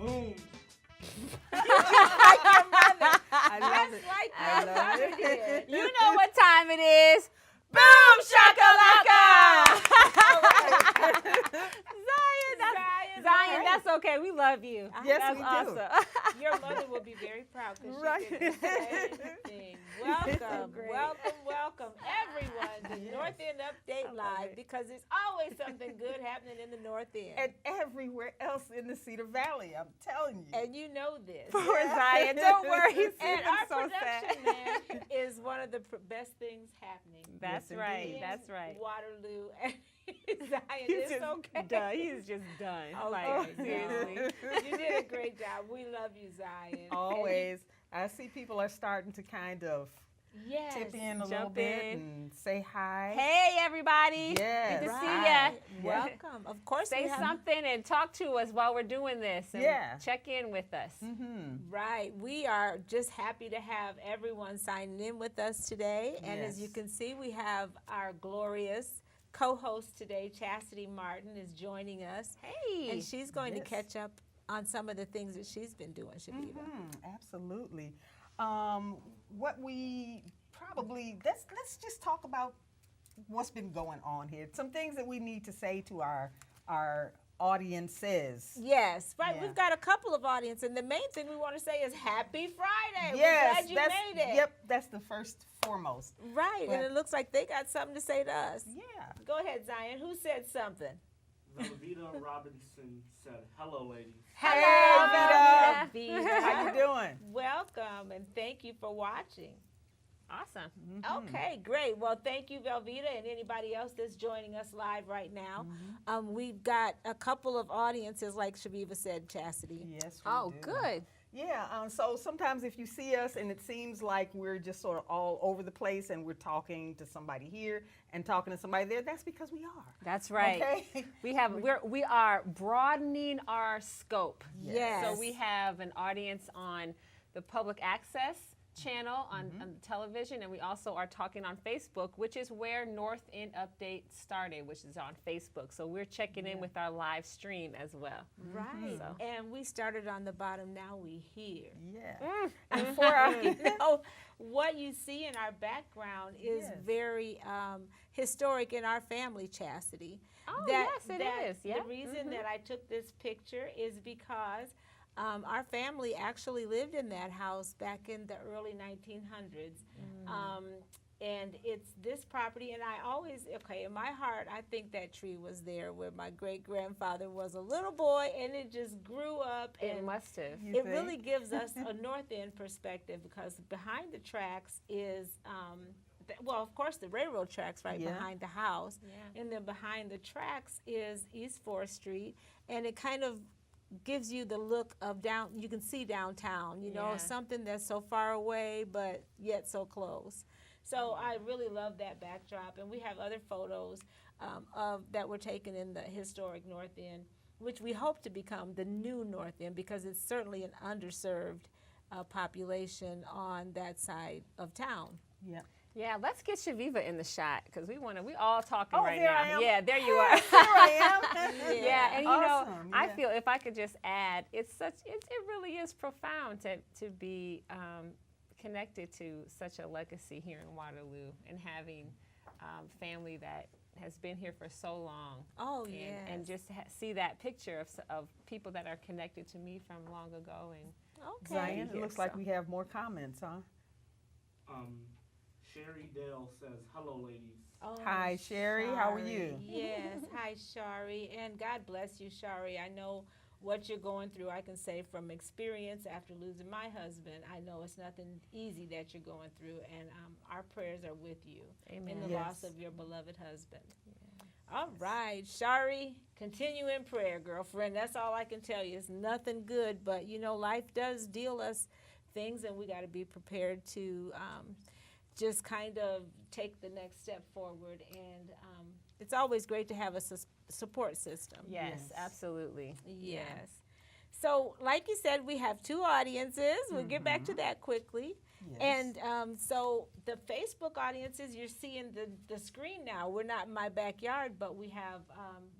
Boom. Like your mother. I love Just it. like I your love mother it. did. You know what time it is. Boom shakalaka! Zion, that's okay. We love you. Yes, That's we do. awesome. Your mother will be very proud because Right. she did the same thing. Welcome, great. welcome, everyone to North End Update Live because there's always something good happening in the North End. And everywhere else in the Cedar Valley, I'm telling you. And you know this. Poor Zion. Don't worry. He's And our so sad. production man is one of the best things happening. That's Yes, right. indeed. That's right. Waterloo and Zion He's is just okay. done. He's just done. Okay, Like, seriously. You did a great job. We love you, Zion. Always. I see people are starting to kind of Yes. tip in a little jump bit in. and say hi. Hey, everybody. Yes. Good to see Hi. ya. Welcome. Of course, Say we have, something and talk to us while we're doing this. And Yeah. check in with us. Mm-hmm. Right. We are just happy to have everyone signing in with us today. And as you Yes. can see, we have our glorious co-host today, Chassidi Martin, is joining us. Hey. And she's going to Yes. catch up on some of the things that she's been doing, Chaveevah. Absolutely. What we probably let's just talk about what's been going on here. Some things that we need to say to our audiences. Yes, right. Yeah. We've got a couple of audience, and the main thing we want to say is Happy Friday. Yes, We're glad you that's made it. Yep, that's the first foremost. Right, But- and it looks like they got something to say to us. Yeah. Go ahead, Zion. Who said something? Velveeta Robinson said, "Hello, ladies." Hey, Velveeta. How you doing? Welcome, and thank you for watching. Awesome. Okay, great. Well, thank you, Velveeta, and anybody else that's joining us live right now. We've got a couple of audiences, like Chaveevah said, Chassidi. Yes. We Oh, do. good. Yeah, so sometimes if you see us and it seems like we're just sort of all over the place and we're talking to somebody here and talking to somebody there, that's because we are. That's right. Okay? We are broadening our scope. Yes. So we have an audience on the public access channel on the television, and we also are talking on Facebook, which is where North End Update started, which is on Facebook. So we're checking in with our live stream as well. Right. So. And we started on the bottom, now we here. Yeah. And for our, You know, what you see in our background is Yes. very historic in our family, Chassidi. Oh, yes, it is. Yeah. The reason that I took this picture is because our family actually lived in that house back in the early 1900s. And it's this property, and I always, in my heart, I think that tree was there where my great-grandfather was a little boy, and it just grew up. It And must have. You it think? really gives us a North End perspective because behind the tracks is, well, of course, the railroad tracks right Yeah. behind the house. Yeah. And then behind the tracks is East 4th Street, and it kind of gives you the look of you can see downtown, you know, Yeah. something that's so far away but yet so close. So I really love that backdrop, and we have other photos that were taken in the historic North End, which we hope to become the new North End because it's certainly an underserved population on that side of town. yeah. Yeah, let's get Chaveevah in the shot because we all talking Oh, right there now. I am. Yeah, there you are. There I am. Yeah, and you know, Awesome, I yeah. feel if I could just add, it really is profound to be connected to such a legacy here in Waterloo and having family that has been here for so long. Oh, and, yes. and just see that picture of people that are connected to me from long ago. And Okay. Zion, it here, looks like so. we have more comments, huh? Sherry Dale says, "Hello, ladies." Oh, Hi, Sherry. How are you? Yes. Hi, Shari. And God bless you, Shari. I know what you're going through. I can say from experience after losing my husband, I know it's nothing easy that you're going through. And our prayers are with you in the Yes. loss of your beloved husband. All right, Shari, continue in prayer, girlfriend. That's all I can tell you. It's nothing good, but, you know, life does deal us things, and we got to be prepared to just kind of take the next step forward. And it's always great to have a support system. yes, absolutely. Yes. So, like you said, we have two audiences. We'll get back to that quickly. Yes. And so the Facebook audiences, you're seeing the screen now. We're not in my backyard, but we have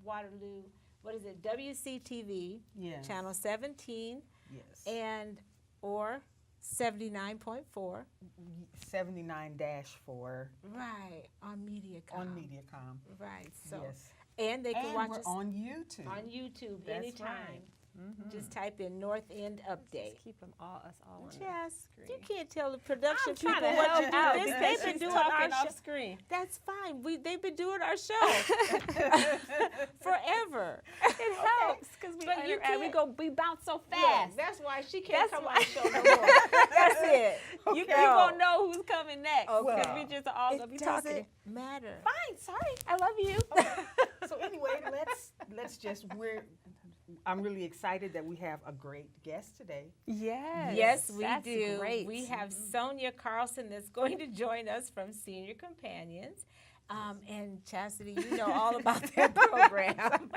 Waterloo what is it, WCTV, Yes. channel 17, Yes. and or 79.4. 79-4 Right, on MediaCom. on MediaCom. Right, so. Yes. And they can And watch we're us on YouTube. on YouTube That's anytime. right. Mhm. Just type in North End Update. Just keep them us all on Yes, the you screen. can't tell the production I'm trying people to what help you do. out They've because been she's doing our talking show. off screen. That's fine. They've been doing our show forever. It helps because But you we bounce so Yeah, fast. that's why she can't That's come why- on the show no more. That's it. You Okay. won't know who's coming next because Well, we just all gonna be It talking. doesn't matter. Fine, sorry, I love you. So anyway, let's just I'm really excited that we have a great guest today. Yes, we that's do. Great. We have Sonya Calson that's going to join us from Senior Companions. And Chassidi, you know all about that program.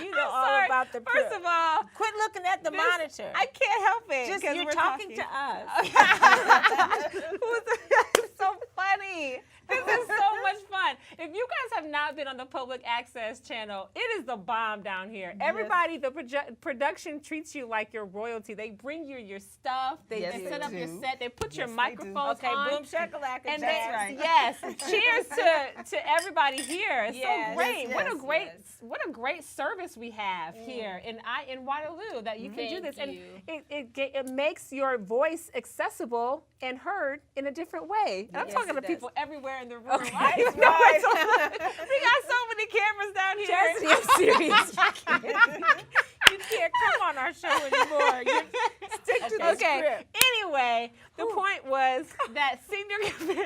You know all sorry. about the program. First of all, Quit looking at the monitor. I can't help it. Just 'cause you're we're talking to us. It's so funny. This is so much fun. If you guys have not been on the public access channel, it is the bomb down here. Everybody, the production treats you like your royalty. They bring you your stuff. They Yes, set they up your do. set. They put your Yes, they do. microphones Okay, on. boom shakalaka. And jazz. That's right. yes, cheers to everybody here. It's Yes, so great. yes, What a great service we have here in Waterloo that you can do Thank this, and you. it makes your voice accessible and heard in a different way. And I'm Yes, talking it to does. people everywhere in the room. Okay. I don't even know where to- we got so many cameras down here. Chassidi, I'm serious. You can't come on our show anymore. You stick to the Okay. script. Anyway, the point was that senior.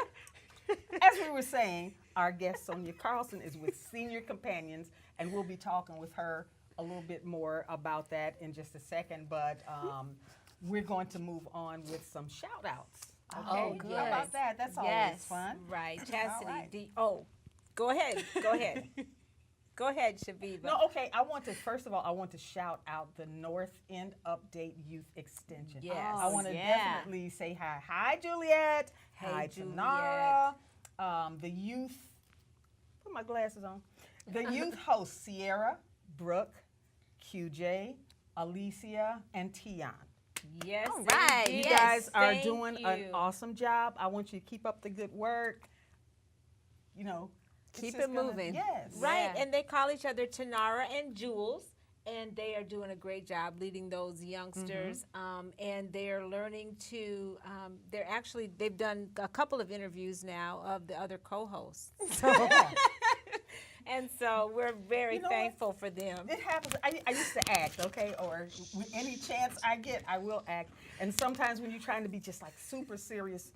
As we were saying, our guest Sonya Calson is with Senior Companions, and we'll be talking with her a little bit more about that in just a second. But we're going to move on with some shout outs. Okay? Oh, good. How about that? That's always Yes. fun. Right, Chassidi. right. Go ahead. Go ahead, Chaveevah. No, okay. First of all, I want to shout out the North End Update Youth Extension. Yes. I want to yeah. definitely say hi. Hi, Juliet. Hey, Hi, Juliet. Tanara. The youth, put my glasses on. The youth hosts, Sierra, Brooke, QJ, Alicia, and Tion. Yes. All right. indeed. You Yes, guys are thank doing an you. awesome job. I want you to keep up the good work. You know, it's Keep just it gonna- moving. Yes. Right, Yeah. and they call each other Tanara and Jules, and they are doing a great job leading those youngsters. And they're learning to. They've done a couple of interviews now of the other co-hosts. So, Yeah. and so we're very You know what? thankful for them. It happens. I used to act, okay, or any chance I get, I will act. And sometimes when you're trying to be just like super serious,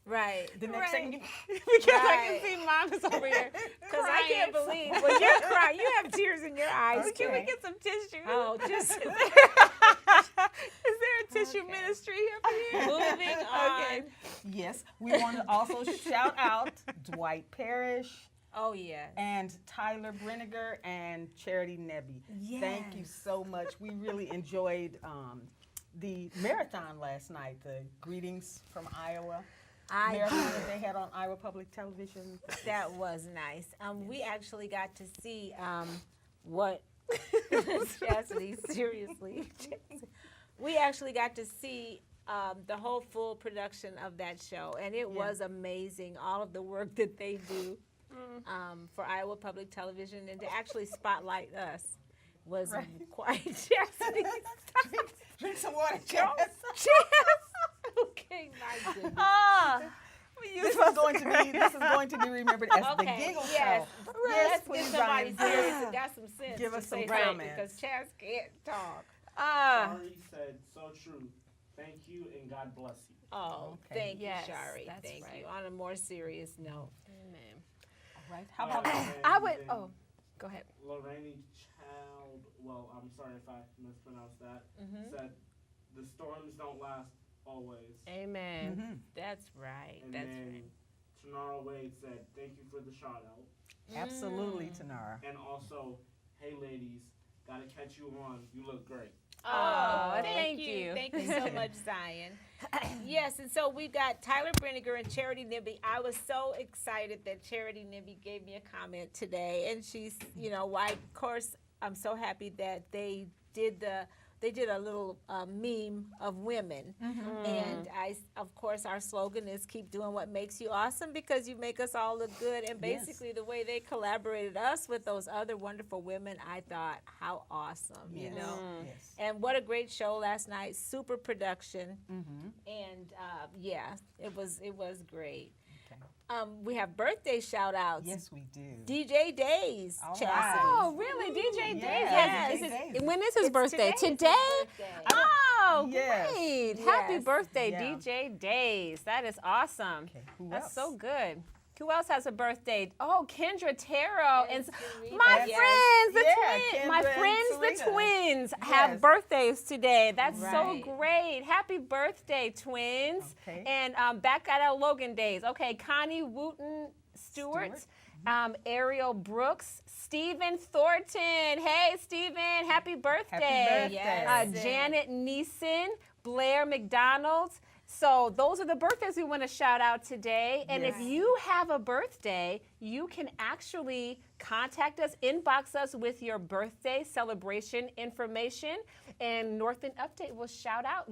Right. the next second you, Because I Right. can see mom is over here. Because I can't crying. believe when you're crying, you have tears in your eyes. Okay. Can we get some tissue? Oh, just Is there a tissue Okay. ministry up here? moving on. Okay. yes, we want to also shout out Dwight Parrish Oh yeah. and Tyler Brenniger and Charity Nebby. Thank you Yes. so much. We really enjoyed the marathon last night, the Greetings from Iowa marathon that they had on Iowa Public Television. That was nice. We actually got to see what Chassidi, seriously. We actually got to see the whole full production of that show, and it was amazing. All of the work that they do for Iowa Public Television, and to actually spotlight us was quite Chassidi. Drink some water, Jess. Okay, my goodness. Ah, This is going to be remembered as the Giggle yes. Show. Let's please, get somebody Ryan. serious that got some sense. Give to us some say comments. Because Chaz can't talk. Shari said, so true. Thank you and God bless you. Oh, Okay. thank Yes, you, Shari. that's Thank right. you. On a more serious note. Amen. All right. How about And I would. then Oh, go ahead. Lorraine Child, well, I'm sorry if I mispronounced that, said, the storms don't last always. Amen. Mhm. That's right. And That's then right. Tanara Wade said, thank you for the shout out. Absolutely, Tanara. And also, hey ladies, gotta catch you on. You look great. Oh, thank you. Thank you so much, Zion. Yes, and so we got Tyler Brenniger and Charity Nibby. I was so excited that Charity Nibby gave me a comment today, and she's, why, of course, I'm so happy that they did a little meme of women. And of course, our slogan is keep doing what makes you awesome because you make us all look good. And basically the way they collaborated us with those other wonderful women, I thought, how awesome, you know? Yes. And what a great show last night, super production. And yeah, it was great. Okay. We have birthday shout outs. Yes, we do. DJ Days, All Chassidi. right. Oh, really? DJ Days? Yes. Is when is his birthday? Today? Oh, Yes. great. Happy Yes. birthday, Yeah. DJ Days. That is awesome. Okay, who That's else? so good. Who else has a birthday? Oh, Kendra Taro and Serena. my Yes. friends, the Yeah, twins. My Kendra and friends, the Serena. twins, Yes. have birthdays today. That's so Right. great. Happy birthday, twins. Okay. And back at our Logan days. Okay, Connie Wooten Stewart. Ariel Brooks, Stephen Thornton. Hey, Stephen, happy birthday. Happy birthday. Yes. Janet Neeson, Blair McDonald. So those are the birthdays we want to shout out today. And Yes. if you have a birthday, you can actually contact us, inbox us with your birthday celebration information, and North End Update will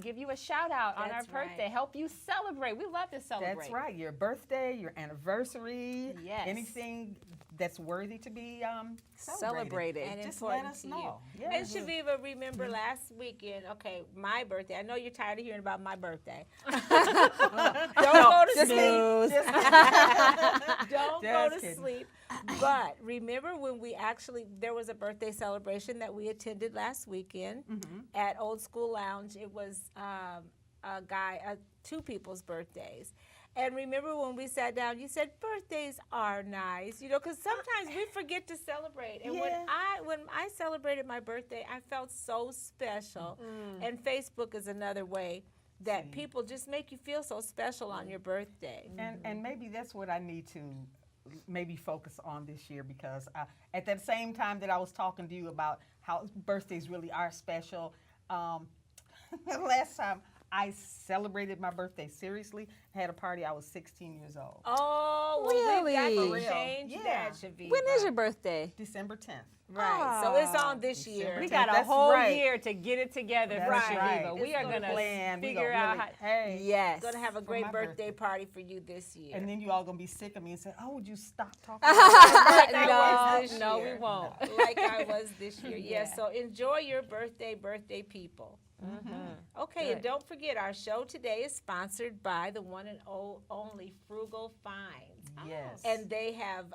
give you a shout out on our That's right. birthday, help you celebrate. We love to celebrate. That's right. Your birthday, your anniversary, Yes. anything that's worthy to be Celebrated. And Just important let us to know. you. Yeah. And Chaveevah, remember last weekend, okay, my birthday. I know you're tired of hearing about my birthday. Don't go to sleep. Don't go Just to kidding. sleep. But remember when there was a birthday celebration that we attended last weekend at Old School Lounge. It was two people's birthdays. And remember when we sat down, you said birthdays are nice, you know, because sometimes we forget to celebrate. And when I celebrated my birthday, I felt so special. And Facebook is another way that people just make you feel so special on your birthday. And maybe that's what I need to maybe focus on this year, because at that same time that I was talking to you about how birthdays really are special, last time I celebrated my birthday seriously, I had a party, I was 16 years old. Oh, well, we got Really? to change Yeah. that, Chaveevah. When is your birthday? December 10th. Right, so it's on this December year. We 10th. got a That's whole right. year to get it together That's for right. Chaveevah. We It's are gonna going to Plan. We figure gonna out really, how. hey. Yes. Going to have a For great my birthday birthday. party for you this year. And then you all gonna be sick of me and say, "Oh, would you stop talking?" About that?" Like I was this No, year. we won't. Like I was this year. Yes, Yeah. so enjoy your birthday, people. Okay, and Good. don't forget, our show today is sponsored by the one and only Frugal Finds. Yes. And they have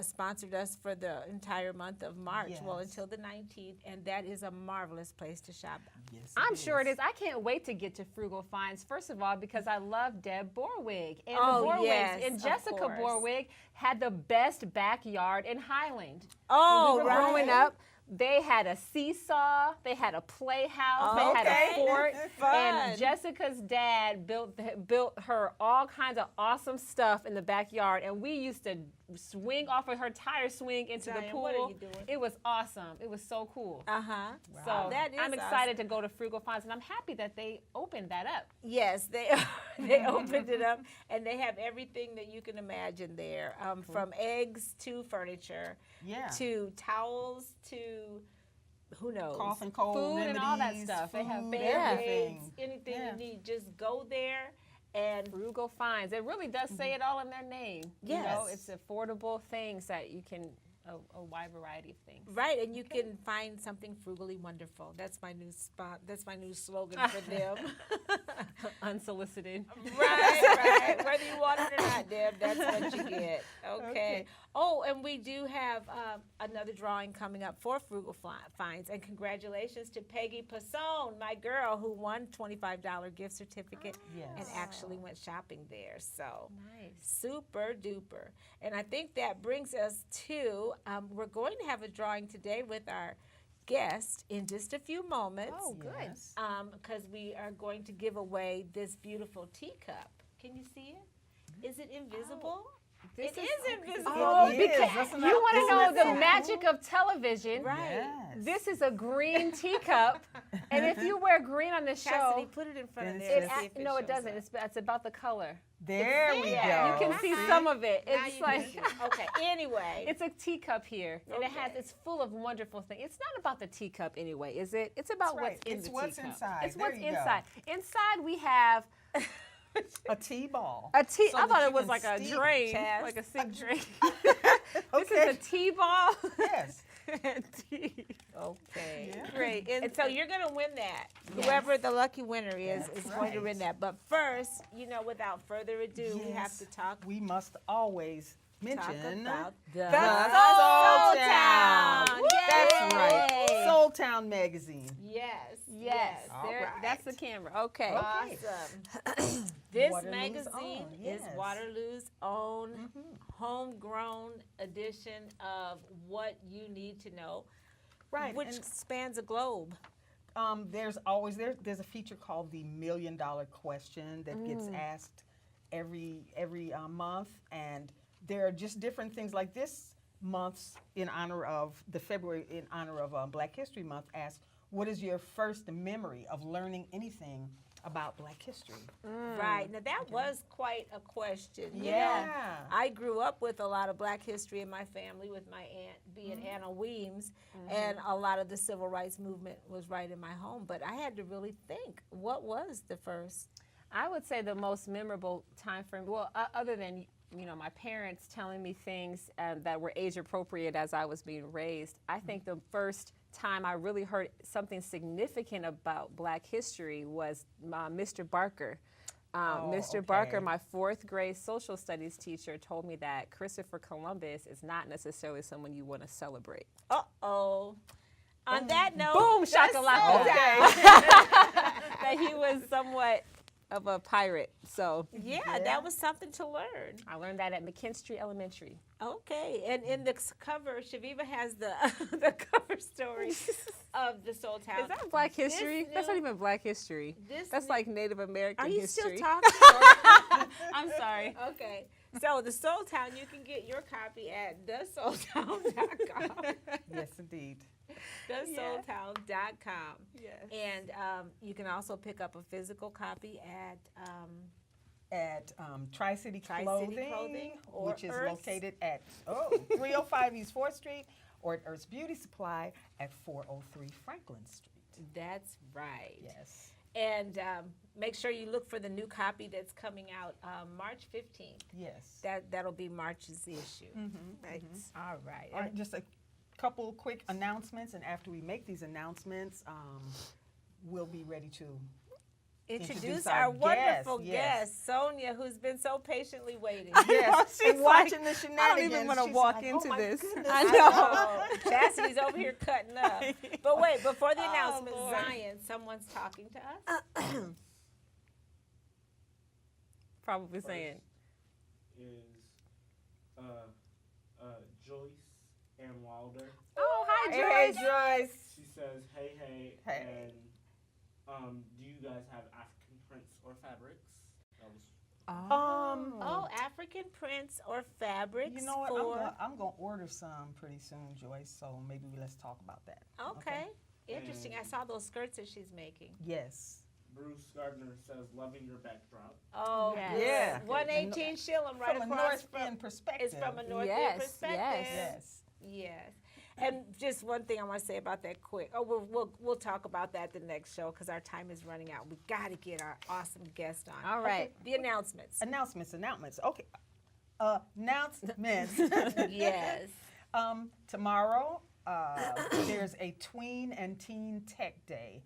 sponsored us for the entire month of March, well, Yes. until the 19th, and that is a marvelous place to shop. Yes, I'm sure it is. I can't wait to get to Frugal Finds, first of all, because I love Deb Borwig. And Oh, the Borwigs yes, and of Jessica course. Borwig had the best backyard in Highland. Oh, When we were growing up, they had a seesaw, they had a playhouse, they had a fort, Fun. and Jessica's dad built her all kinds of awesome stuff in the backyard, and we used to swing off of her tire swing into the Diane, pool. what are you doing? It was awesome. It was so cool. Uh-huh. So That is I'm excited to go to Frugal Finds, and I'm happy that they opened that up. Yes, they they opened it up, and they have everything that you can imagine there, from eggs to furniture, Yeah. to towels to who knows, Cough and cold Food and remedies, all that stuff. They have food, Band-Aids, everything. anything Yeah. you need. Just go there and Frugal Finds. It really does say it all in their name. You know, Yes. it's affordable things that you can, a wide variety of things. right, and you can find something frugally wonderful. That's my new spot. That's my new slogan for them. Unsolicited. right. Whether you want it or not, Deb, that's what you get. Okay. Okay. Oh, and we do have another drawing coming up for Frugal Finds, and congratulations to Peggy Pasone, my girl, who won $25 gift certificate Yes. and actually went shopping there. So Nice. super duper. And I think that brings us to we're going to have a drawing today with our guest in just a few moments. Oh, good. Yes. Because we are going to give away this beautiful teacup. Can you see it? Is it invisible? It is invisible. Oh, It is. because That's you another- want to isn't know that the so magic of television. Right. Yes. This is a green teacup, and if you wear green on this Chassidi, show, put it in front of Then there. it's to see if no, it shows doesn't. up. It's about the color. There we there. go. You can see See? some of it. Now It's you like can see. Okay. Anyway, it's a teacup here, and it's full of wonderful things. It's not about the teacup anyway, is it? It's about That's what's right. in It's the what's teacup. inside. It's There what's you go. inside. Inside we have A T-ball. a tea. So I that thought you it was can like a steep, drain, Chaz. like a sick drain. Okay. This is a tea ball. Yes. and tea. okay. Yeah. Great. And so you're going to win that. Yes. Whoever the lucky winner is That's going to right. win that. But first, without further ado, we have Yes. to talk We must always mention about the the Soul Soul Town. Town. Yay! That's right. Soul Town magazine. Yes. Yes, All there, right. that's the camera. Okay. Okay. Awesome. This Waterloo's magazine own, is yes. Waterloo's own homegrown edition of what you need to know, Right. which and, spans a globe. there's a feature called the $1 Million Question that gets asked every month, and there are just different things like this month's in honor of Black History Month. Asks, what is your first memory of learning anything about Black history? Right. Now, that was quite a question. You know, Yeah. I grew up with a lot of Black history in my family with my aunt being Anna Weems, and a lot of the civil rights movement was right in my home. But I had to really think, what was the first? I would say the most memorable time frame, well, other than my parents telling me things that were age appropriate as I was being raised, I think the first time I really heard something significant about Black history was Mr. Barker. Mr. Barker, my fourth grade social studies teacher, told me that Christopher Columbus is not necessarily someone you want to celebrate. Uh-oh. On that note, Boom, that's shakalaka. Soul Town. That he was somewhat of a pirate. So Yeah, that was something to learn. I learned that at McKinstry Elementary. Okay, and in the cover, Chaveevah has the the cover story of the Soul Town. Is that Black history? That's not new- even Black history. this That's new- like Native American Are you history. still talking? I'm sorry. Okay, so the Soul Town, you can get your copy at thesoultown.com. Yes, indeed. thesoultown.com. Yes. And you can also pick up a physical copy At Tri-City Tri-City Clothing, Clothing or which is Earth's. located at 305 East 4th Street, or at Earth's Beauty Supply at 403 Franklin Street. That's right. Yes. And make sure you look for the new copy that's coming out March 15th. Yes. That'll be March's issue. Right. All right. All right, just a couple quick announcements, and after we make these announcements, we'll be ready to Introduce our our wonderful guest, yes. guest, Sonya, who's been so patiently waiting. yes, she's and like, watching the I shenanigans. don't even want to she's walk like, into oh my this. goodness. I I know. know. Chassidy's over here cutting up. But wait, before the Oh, announcement, Lord. Zion, someone's talking to us. Probably saying. Is Joyce Ann Wilder. Oh, hi, Hey, Joyce. Joyce. She says, hey, Hey. and do you guys have African prints or fabrics? That was Oh, African prints or fabrics You know what? for... I'm gonna order some pretty soon, Joyce. So maybe let's talk about that. Okay. Interesting. I saw those skirts that she's making. Yes. Bruce Gardner says, loving your backdrop. Oh, Yes. good. Yeah. 118 Shillem right From a across North End perspective. It's from a North Yes, End perspective. yes. Yes. Yes. And just one thing I want to say about that quick. Oh, we'll talk about that the next show because our time is running out. We got to get our awesome guest on. All right. The announcements. Announcements. Okay. Announcements. Yes. Tomorrow, there's a Tween and Teen Tech Day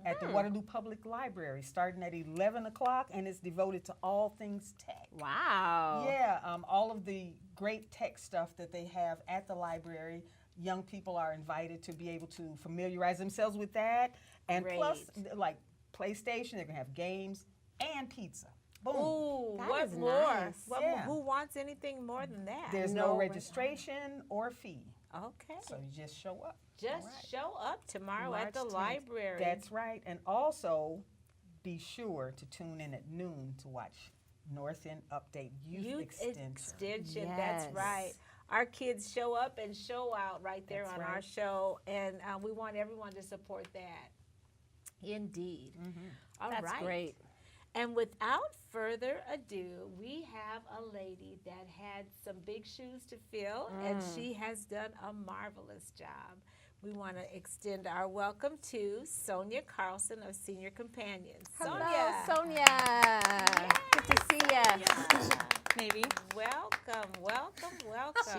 at the Waterloo Public Library, starting at 11 o'clock, and it's devoted to all things tech. Wow. Yeah, all of the great tech stuff that they have at the library. Young people are invited to be able to familiarize themselves with that. And plus, Great. like PlayStation, they're going to have games and pizza. Boom. Ooh, That what is more? nice. Yeah. Who wants anything more than that? There's No no way. registration or fee. Okay. So you just show up. Just All right. show up tomorrow March at the 10th. library. That's right. And also be sure to tune in at noon to watch North End Update Youth Extension. That's Yes. right. Our kids show up and show out right there That's on our right. show, and we want everyone to support that. Indeed. All That's right. great. And without further ado, we have a lady that had some big shoes to fill, and she has done a marvelous job. We want to extend our welcome to Sonya Calson of Senior Companions. Hello, Sonya. Good to see ya. Maybe. Welcome.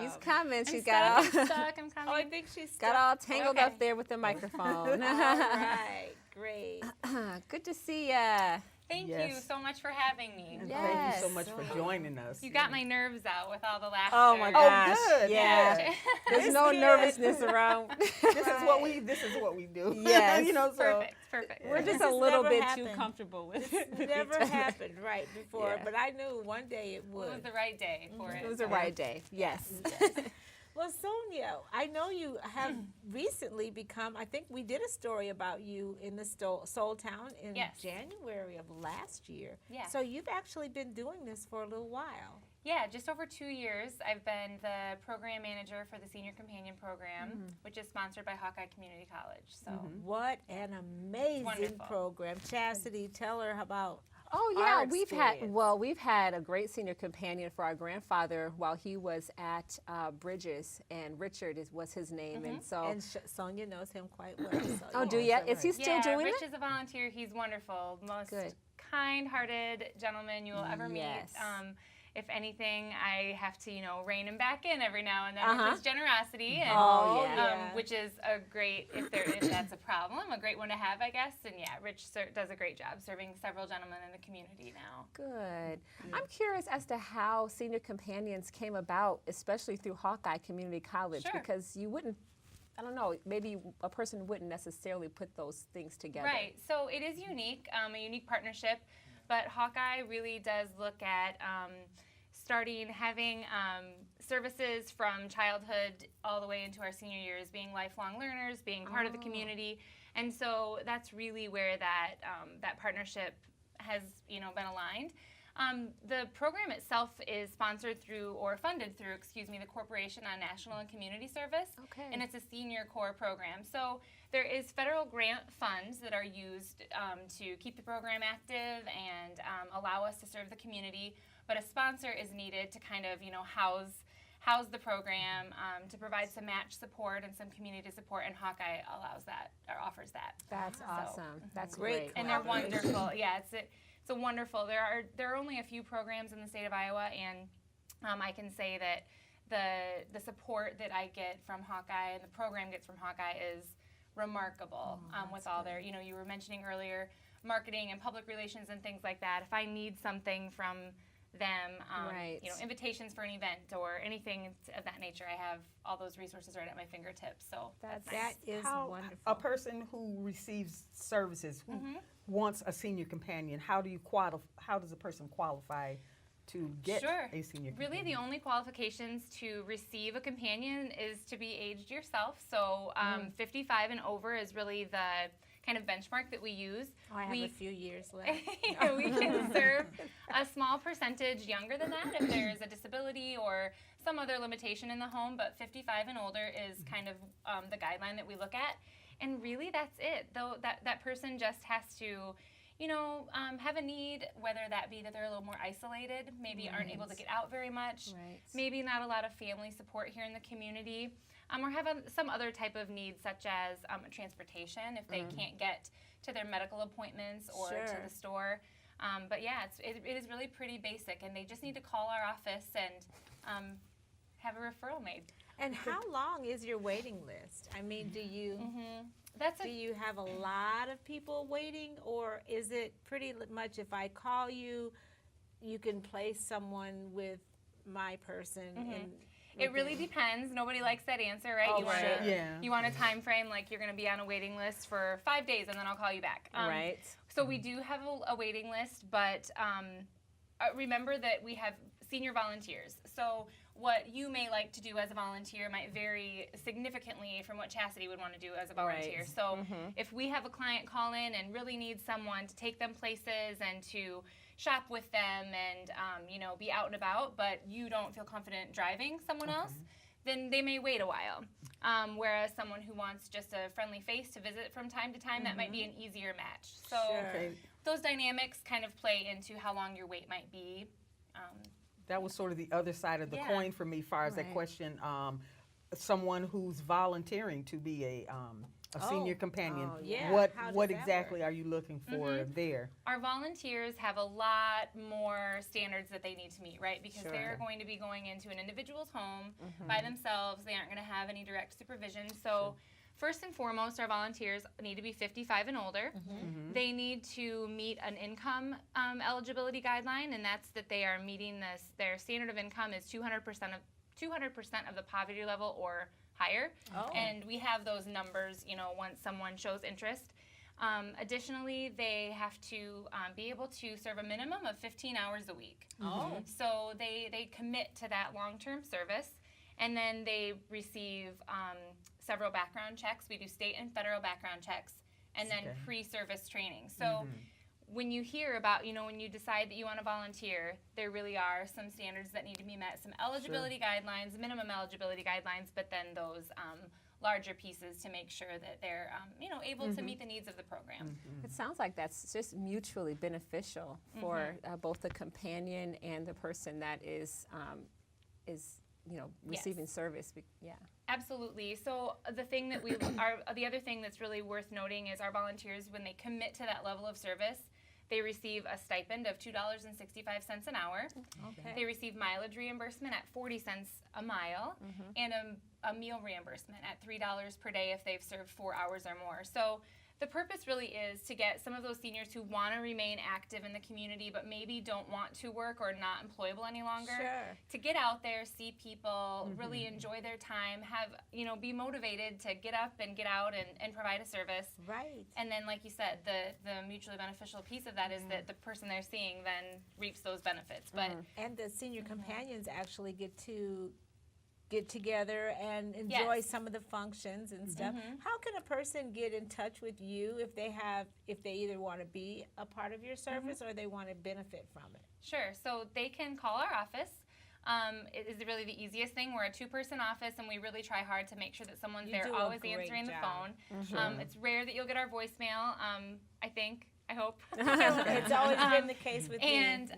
She's coming. She's I'm got stuck. I'm coming. Oh, I think she's got all tangled Okay. up there with the microphone. all right. Great. Good to see ya. Thank you Yes. so much for having me. And thank you so Yes. much for joining us. You got my nerves out with all the laughter. Oh my Oh, gosh. good. Yeah. good. There's no good. nervousness around. This is what we do. Yes. You know, so Perfect. We're This just a has little never bit happened. too comfortable with This it. never happened right before, Yeah. but I knew one day it It would. was the right day for it. It was the so. right day. Yes. Well, Sonya, I know you have recently become, I think we did a story about you in the Soul Town in Yes. January of last year. Yeah. So you've actually been doing this for a little while. Yeah, just over 2 years. I've been the program manager for the Senior Companion Program, which is sponsored by Hawkeye Community College. So What an amazing Wonderful. program. Chassidi, tell her about Oh yeah, our we've had a great senior companion for our grandfather while he was at Bridges, and Richard was his name, and so. and Sonya knows him quite well. So Oh, do yeah. you? Is he still yeah, doing Rich it? is a volunteer. He's wonderful. Most Good. kind-hearted gentleman you will ever Yes. meet. If anything, I have to, rein him back in every now and then Uh-huh. with his generosity, and, Oh, yeah. which is a great, if that's a problem, a great one to have, I guess. And yeah, Rich does a great job serving several gentlemen in the community now. Good. I'm curious as to how Senior Companions came about, especially through Hawkeye Community College, Sure. because you wouldn't, I don't know, maybe a person wouldn't necessarily put those things together. Right. So it is unique, a unique partnership, but Hawkeye really does look at having services from childhood all the way into our senior years, being lifelong learners, being part of the community, and so that's really where that partnership has been aligned. The program itself is sponsored through, or funded through, the Corporation on National and Community Service. Okay. And it's a senior core program. So there is federal grant funds that are used to keep the program active and allow us to serve the community. But a sponsor is needed to kind of, house the program, to provide some match support and some community support, and Hawkeye allows that, or offers that. That's So, awesome. That's Great. great. And they're wonderful. Yeah, it's a wonderful. There are only a few programs in the state of Iowa, and I can say that the support that I get from Hawkeye and the program gets from Hawkeye is remarkable. With all their, you were mentioning earlier, marketing and public relations and things like that. If I need something from them, Right. invitations for an event or anything of that nature, I have all those resources right at my fingertips. So that's nice. That is how wonderful. a person who receives services, who wants a senior companion, how does a person qualify to get Sure. a senior companion? Really, the only qualifications to receive a companion is to be aged yourself. So 55 and over is really the kind of benchmark that we use. I have we- a few years left. We can serve a small percentage younger than that if there's a disability or some other limitation in the home, but 55 and older is kind of the guideline that we look at. And really, that's it. Though that person just has to, have a need, whether that be that they're a little more isolated, maybe aren't able to get out very much, Right. maybe not a lot of family support here in the community, or have some other type of need, such as transportation if they can't get to their medical appointments or to Sure. the store. But yeah, it is really pretty basic, and they just need to call our office and have a referral made. And how long is your waiting list? I mean, do you That's do you have a lot of people waiting, or is it pretty much if I call you, you can place someone with my person? And It really depends. Nobody likes that answer, right? Oh, you want sure. Yeah. you want a time frame, like you're going to be on a waiting list for 5 days, and then I'll call you back. Right. So we do have a waiting list, but remember that we have senior volunteers. So what you may like to do as a volunteer might vary significantly from what Chassidi would want to do as a volunteer. Right. So if we have a client call in and really needs someone to take them places and to, shop with them and, be out and about, but you don't feel confident driving someone else, then they may wait a while. Whereas someone who wants just a friendly face to visit from time to time, that might be an easier match. So those dynamics kind of play into how long your wait might be. That was sort of the other side of the coin for me, as far as that question. Someone who's volunteering to be a senior companion. What exactly are you looking for there? Our volunteers have a lot more standards that they need to meet, right? Because they're going to be going into an individual's home by themselves. They aren't going to have any direct supervision. So first and foremost, our volunteers need to be 55 and older. They need to meet an income eligibility guideline, and that's that they are meeting their standard of income is 200% of the poverty level or higher. And we have those numbers, once someone shows interest. Additionally, they have to be able to serve a minimum of 15 hours a week. So they commit to that long-term service, and then they receive several background checks. We do state and federal background checks, and then pre-service training. So when you hear about, when you decide that you want to volunteer, there really are some standards that need to be met, some eligibility guidelines, minimum eligibility guidelines, but then those larger pieces to make sure that they're, able to meet the needs of the program. It sounds like that's just mutually beneficial for both the companion and the person that is receiving service. Absolutely. So the thing that the other thing that's really worth noting is our volunteers, when they commit to that level of service, they receive a stipend of $2.65 an hour. They receive mileage reimbursement at 40 cents a mile, and a meal reimbursement at $3 per day if they've served 4 hours or more. So the purpose really is to get some of those seniors who want to remain active in the community but maybe don't want to work or not employable any longer to get out there, see people, really enjoy their time, have, be motivated to get up and get out and provide a service. And then, like you said, the mutually beneficial piece of that is that the person they're seeing then reaps those benefits. But and the senior companions actually get together and enjoy some of the functions and stuff. How can a person get in touch with you if they either want to be a part of your service or they want to benefit from it? Sure. So they can call our office. It is really the easiest thing. We're a 2-person office, and we really try hard to make sure that someone's there always answering the phone. It's rare that you'll get our voicemail, I hope. It's always been the case with me. And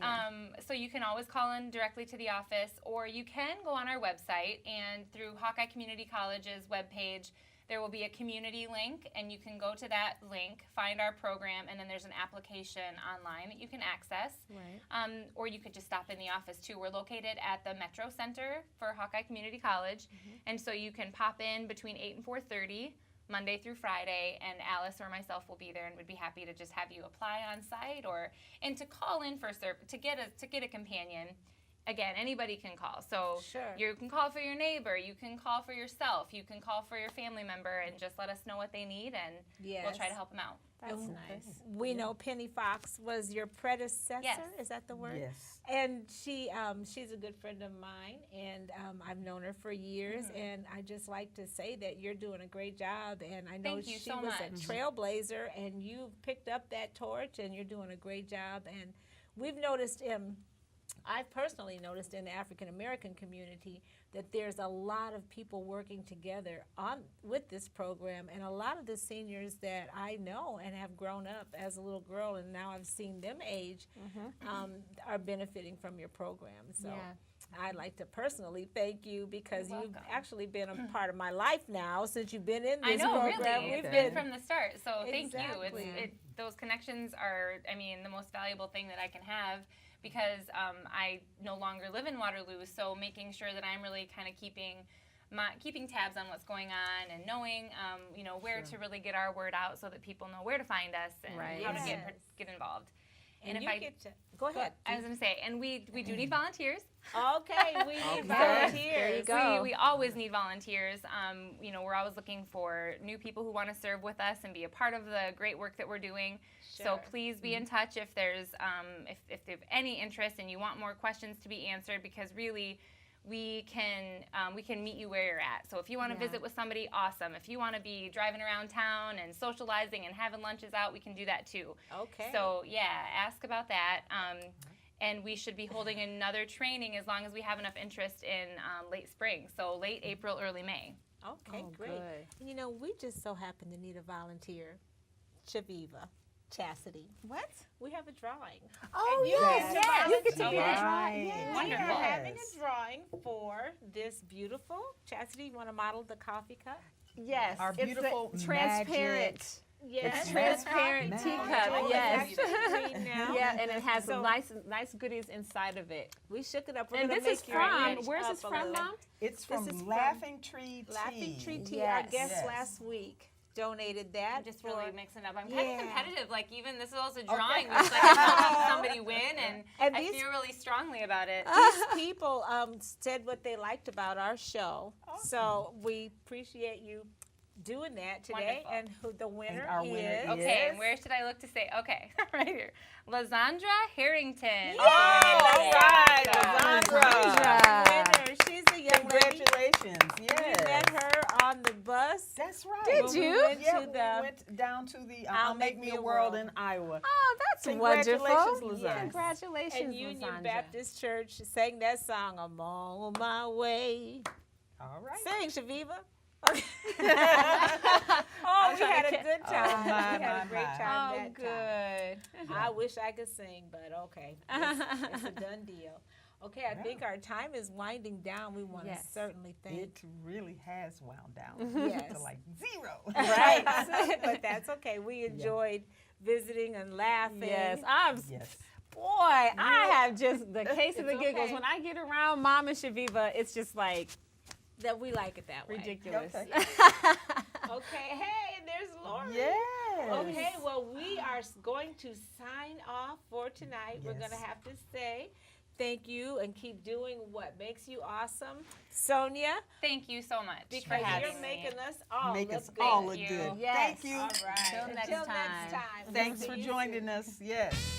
so you can always call in directly to the office, or you can go on our website, and through Hawkeye Community College's webpage, there will be a community link, and you can go to that link, find our program, and then there's an application online that you can access. Or you could just stop in the office, too. We're located at the Metro Center for Hawkeye Community College, and so you can pop in between 8 and 4:30. Monday through Friday, and Alice or myself will be there and would be happy to just have you apply on site and to call in for to get a companion. Again, anybody can call. So you can call for your neighbor, you can call for yourself, you can call for your family member, and just let us know what they need, and we'll try to help them out. That's nice. We know Penny Fox was your predecessor. Is that the word? Yes. And she's a good friend of mine, and I've known her for years. And I just like to say that you're doing a great job. And I know she was a trailblazer, and you've picked up that torch, and you're doing a great job. And we've noticed I've personally noticed in the African American community that there's a lot of people working together with this program, and a lot of the seniors that I know and have grown up as a little girl, and now I've seen them age, are benefiting from your program. So I'd like to personally thank you, because you've actually been a part of my life now since you've been in this program. Really. We've been from the start, so thank you. Those connections are, the most valuable thing that I can have, because I no longer live in Waterloo, so making sure that I'm really kind of keeping tabs on what's going on and knowing, where to really get our word out so that people know where to find us and how to get involved. And if go ahead. I was going to say, and we do need volunteers. Okay, we need volunteers. There you go. We always need volunteers. We're always looking for new people who want to serve with us and be a part of the great work that we're doing. So please be in touch if there's if there's any interest and you want more questions to be answered, because really we can meet you where you're at. So if you want to visit with somebody, awesome. If you want to be driving around town and socializing and having lunches out, we can do that too. Okay. So yeah, ask about that. And we should be holding another training as long as we have enough interest in late spring. So late April, early May. Okay, Oh, great. good. You know, we just so happen to need a volunteer. Chaveevah, Chassidi. What? We have a drawing. Oh, you yes. get to Yes. You get to be Okay. a drawing. Right. We Wonderful. are having Yes. a drawing for this beautiful Chassidi. You want to model the coffee cup? Yes. Our it's the beautiful transparent. magic. Yes. It's Transparent magic. teacup. Oh, it's Yes. actually green now. Yeah, and it has So- nice goodies inside of it. We shook it up. We're And gonna this is make your from, image where's up this a from, little. Mom? It's This from is from Laughing Tree Tea. Laughing Tree Tea. Yes. Our guest Yes. last week donated that. I'm just really for- mixing it up. I'm kind Yeah. of competitive. Like even this is also drawing. It's like I'm helping somebody win, and And I these- feel really strongly about it. These people said what they liked about our show. So we appreciate you doing that today. Wonderful. And who the winner our winner is. is- Okay, Yes. and where should I look to say? Okay, right here. Lysandra Harrington. Yeah. All right, So- Lysandra. Winner. She's a young lady. Congratulations. We Yes. met her on the bus. That's right. Did when we you? went Yeah, to we the went down to the I'll Make Me a World in Iowa. Oh, that's Congratulations, wonderful. Lysandra. Congratulations, and Union Lysandra. Baptist Church sang that song, I'm on my way. All right. Sing, Chaveevah. Okay. I'm We trying had to a good time. Oh, my, We had a my, great my. time Oh, that time. good. I wish I could sing, but okay. It's a done deal. Okay, I think our time is winding down. We want to Yes. certainly thank It really has wound down Yes. to like 0. right, but that's okay. We enjoyed visiting and laughing. Yes, Yes. boy, I have just the case of the It's giggles. okay. When I get around Mom and Chaveevah, it's just like That we like it that way. ridiculous. Okay. Okay, hey, and there's Lori. Yes. Okay, well, we are going to sign off for tonight. We're going to Yes. have to say thank you and keep doing what makes you awesome. Sonia, Thank you so much for because having you're me. making us all Make look us good. all look you. good. Yes. Thank you. All right. Till next Until time. next time. Thanks See for you joining soon. us. Yes.